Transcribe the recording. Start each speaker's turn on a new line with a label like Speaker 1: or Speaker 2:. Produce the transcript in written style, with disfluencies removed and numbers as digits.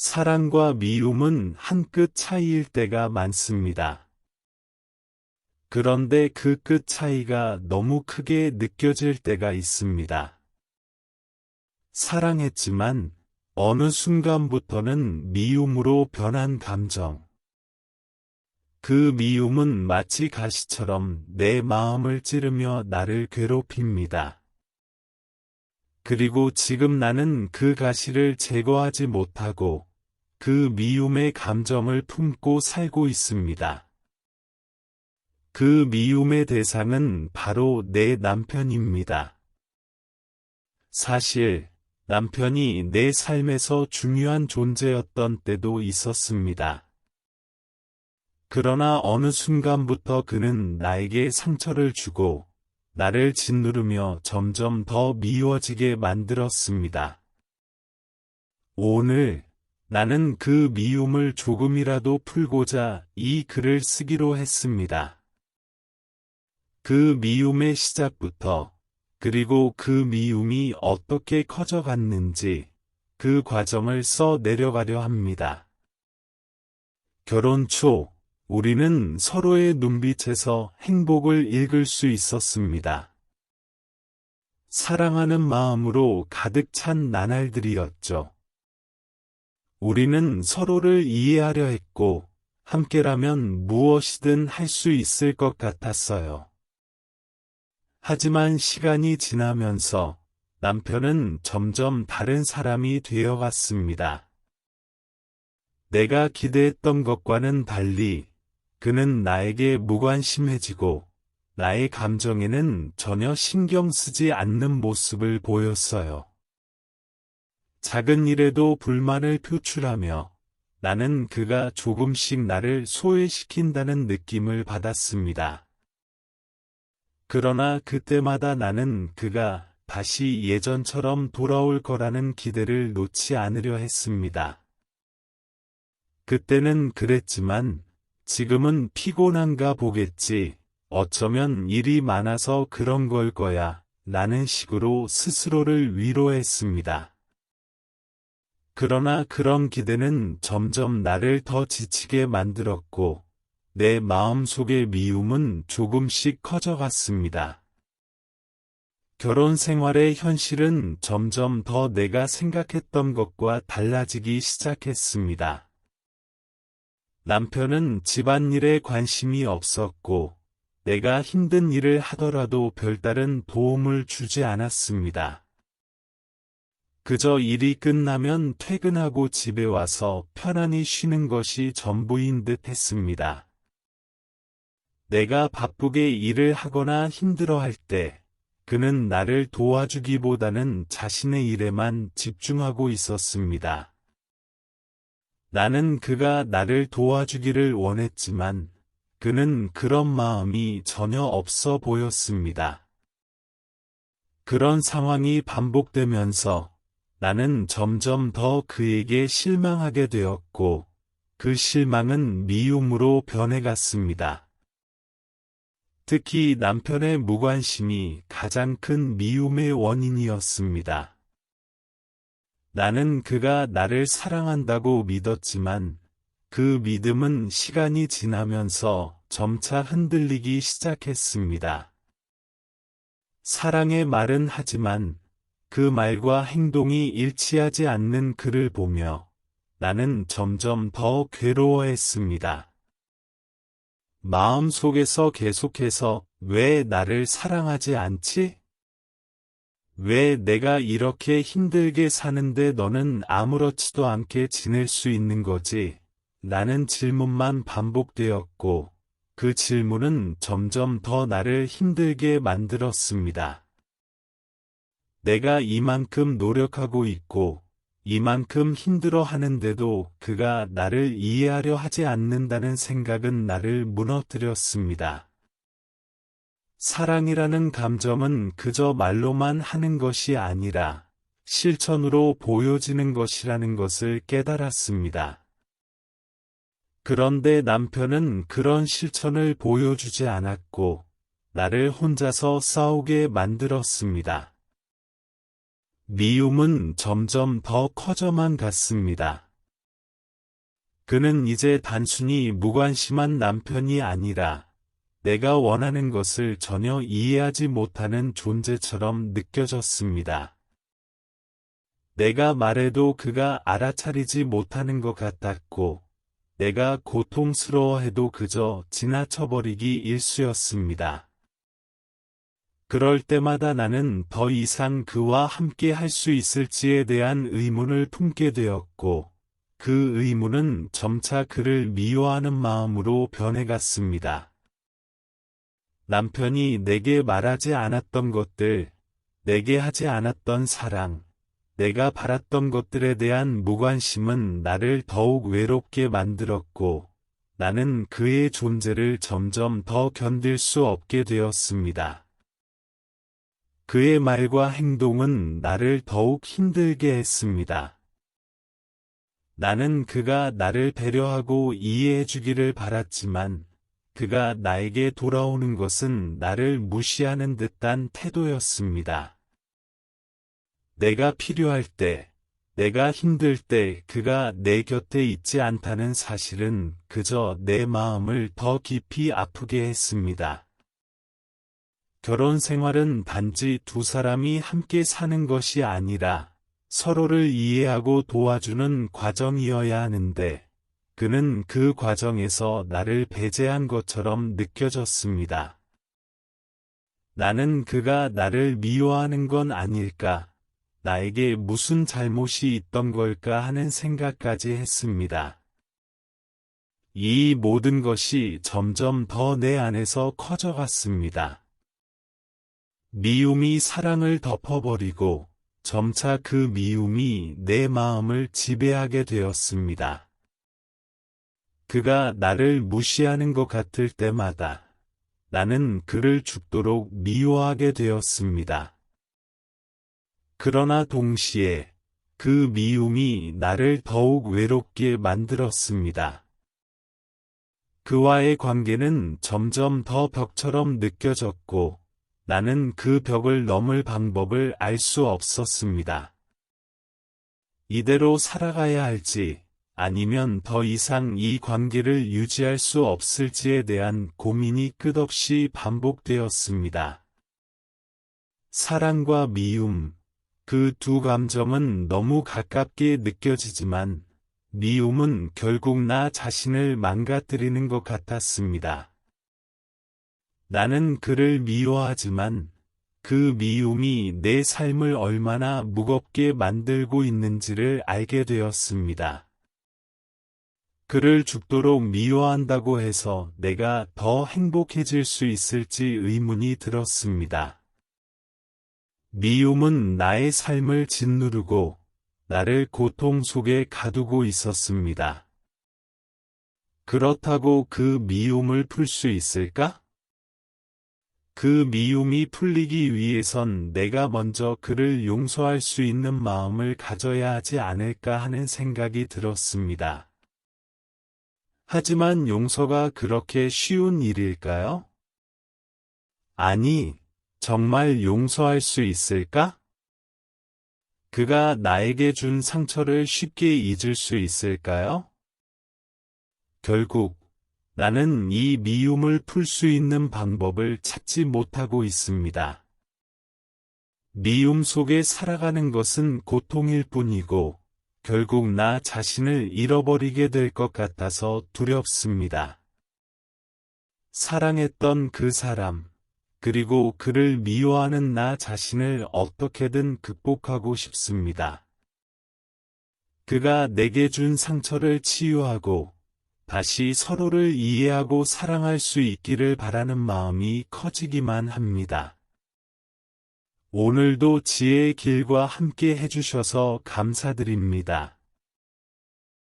Speaker 1: 사랑과 미움은 한 끗 차이일 때가 많습니다. 그런데 그 끗 차이가 너무 크게 느껴질 때가 있습니다. 사랑했지만 어느 순간부터는 미움으로 변한 감정. 그 미움은 마치 가시처럼 내 마음을 찌르며 나를 괴롭힙니다. 그리고 지금 나는 그 가시를 제거하지 못하고 그 미움의 감정을 품고 살고 있습니다. 그 미움의 대상은 바로 내 남편입니다. 사실 남편이 내 삶에서 중요한 존재였던 때도 있었습니다. 그러나 어느 순간부터 그는 나에게 상처를 주고 나를 짓누르며 점점 더 미워지게 만들었습니다. 오늘 나는 그 미움을 조금이라도 풀고자 이 글을 쓰기로 했습니다. 그 미움의 시작부터, 그리고 그 미움이 어떻게 커져갔는지 그 과정을 써 내려가려 합니다. 결혼 초, 우리는 서로의 눈빛에서 행복을 읽을 수 있었습니다. 사랑하는 마음으로 가득 찬 나날들이었죠. 우리는 서로를 이해하려 했고, 함께라면 무엇이든 할 수 있을 것 같았어요. 하지만 시간이 지나면서 남편은 점점 다른 사람이 되어갔습니다. 내가 기대했던 것과는 달리 그는 나에게 무관심해지고 나의 감정에는 전혀 신경 쓰지 않는 모습을 보였어요. 작은 일에도 불만을 표출하며 나는 그가 조금씩 나를 소외시킨다는 느낌을 받았습니다. 그러나 그때마다 나는 그가 다시 예전처럼 돌아올 거라는 기대를 놓지 않으려 했습니다. 그때는 그랬지만 지금은 피곤한가 보겠지, 어쩌면 일이 많아서 그런 걸 거야, 라는 식으로 스스로를 위로했습니다. 그러나 그런 기대는 점점 나를 더 지치게 만들었고, 내 마음속의 미움은 조금씩 커져갔습니다. 결혼 생활의 현실은 점점 더 내가 생각했던 것과 달라지기 시작했습니다. 남편은 집안일에 관심이 없었고, 내가 힘든 일을 하더라도 별다른 도움을 주지 않았습니다. 그저 일이 끝나면 퇴근하고 집에 와서 편안히 쉬는 것이 전부인 듯 했습니다. 내가 바쁘게 일을 하거나 힘들어할 때, 그는 나를 도와주기보다는 자신의 일에만 집중하고 있었습니다. 나는 그가 나를 도와주기를 원했지만, 그는 그런 마음이 전혀 없어 보였습니다. 그런 상황이 반복되면서 나는 점점 더 그에게 실망하게 되었고, 그 실망은 미움으로 변해갔습니다. 특히 남편의 무관심이 가장 큰 미움의 원인이었습니다. 나는 그가 나를 사랑한다고 믿었지만, 그 믿음은 시간이 지나면서 점차 흔들리기 시작했습니다. 사랑의 말은 하지만 그 말과 행동이 일치하지 않는 그를 보며 나는 점점 더 괴로워했습니다. 마음속에서 계속해서 왜 나를 사랑하지 않지? 왜 내가 이렇게 힘들게 사는데 너는 아무렇지도 않게 지낼 수 있는 거지? 라는 질문만 반복되었고, 그 질문은 점점 더 나를 힘들게 만들었습니다. 내가 이만큼 노력하고 있고, 이만큼 힘들어 하는데도 그가 나를 이해하려 하지 않는다는 생각은 나를 무너뜨렸습니다. 사랑이라는 감정은 그저 말로만 하는 것이 아니라 실천으로 보여지는 것이라는 것을 깨달았습니다. 그런데 남편은 그런 실천을 보여주지 않았고, 나를 혼자서 싸우게 만들었습니다. 미움은 점점 더 커져만 갔습니다. 그는 이제 단순히 무관심한 남편이 아니라 내가 원하는 것을 전혀 이해하지 못하는 존재처럼 느껴졌습니다. 내가 말해도 그가 알아차리지 못하는 것 같았고, 내가 고통스러워해도 그저 지나쳐버리기 일쑤였습니다. 그럴 때마다 나는 더 이상 그와 함께 할 수 있을지에 대한 의문을 품게 되었고, 그 의문은 점차 그를 미워하는 마음으로 변해갔습니다. 남편이 내게 말하지 않았던 것들, 내게 하지 않았던 사랑, 내가 바랐던 것들에 대한 무관심은 나를 더욱 외롭게 만들었고, 나는 그의 존재를 점점 더 견딜 수 없게 되었습니다. 그의 말과 행동은 나를 더욱 힘들게 했습니다. 나는 그가 나를 배려하고 이해해 주기를 바랐지만, 그가 나에게 돌아오는 것은 나를 무시하는 듯한 태도였습니다. 내가 필요할 때, 내가 힘들 때 그가 내 곁에 있지 않다는 사실은 그저 내 마음을 더 깊이 아프게 했습니다. 결혼 생활은 단지 두 사람이 함께 사는 것이 아니라 서로를 이해하고 도와주는 과정이어야 하는데, 그는 그 과정에서 나를 배제한 것처럼 느껴졌습니다. 나는 그가 나를 미워하는 건 아닐까, 나에게 무슨 잘못이 있던 걸까 하는 생각까지 했습니다. 이 모든 것이 점점 더 내 안에서 커져갔습니다. 미움이 사랑을 덮어버리고 점차 그 미움이 내 마음을 지배하게 되었습니다. 그가 나를 무시하는 것 같을 때마다 나는 그를 죽도록 미워하게 되었습니다. 그러나 동시에 그 미움이 나를 더욱 외롭게 만들었습니다. 그와의 관계는 점점 더 벽처럼 느껴졌고, 나는 그 벽을 넘을 방법을 알 수 없었습니다. 이대로 살아가야 할지, 아니면 더 이상 이 관계를 유지할 수 없을지에 대한 고민이 끝없이 반복되었습니다. 사랑과 미움, 그 두 감정은 너무 가깝게 느껴지지만, 미움은 결국 나 자신을 망가뜨리는 것 같았습니다. 나는 그를 미워하지만 그 미움이 내 삶을 얼마나 무겁게 만들고 있는지를 알게 되었습니다. 그를 죽도록 미워한다고 해서 내가 더 행복해질 수 있을지 의문이 들었습니다. 미움은 나의 삶을 짓누르고 나를 고통 속에 가두고 있었습니다. 그렇다고 그 미움을 풀 수 있을까? 그 미움이 풀리기 위해선 내가 먼저 그를 용서할 수 있는 마음을 가져야 하지 않을까 하는 생각이 들었습니다. 하지만 용서가 그렇게 쉬운 일일까요? 아니, 정말 용서할 수 있을까? 그가 나에게 준 상처를 쉽게 잊을 수 있을까요? 결국 나는 이 미움을 풀 수 있는 방법을 찾지 못하고 있습니다. 미움 속에 살아가는 것은 고통일 뿐이고, 결국 나 자신을 잃어버리게 될 것 같아서 두렵습니다. 사랑했던 그 사람, 그리고 그를 미워하는 나 자신을 어떻게든 극복하고 싶습니다. 그가 내게 준 상처를 치유하고, 다시 서로를 이해하고 사랑할 수 있기를 바라는 마음이 커지기만 합니다. 오늘도 지혜의 길과 함께 해주셔서 감사드립니다.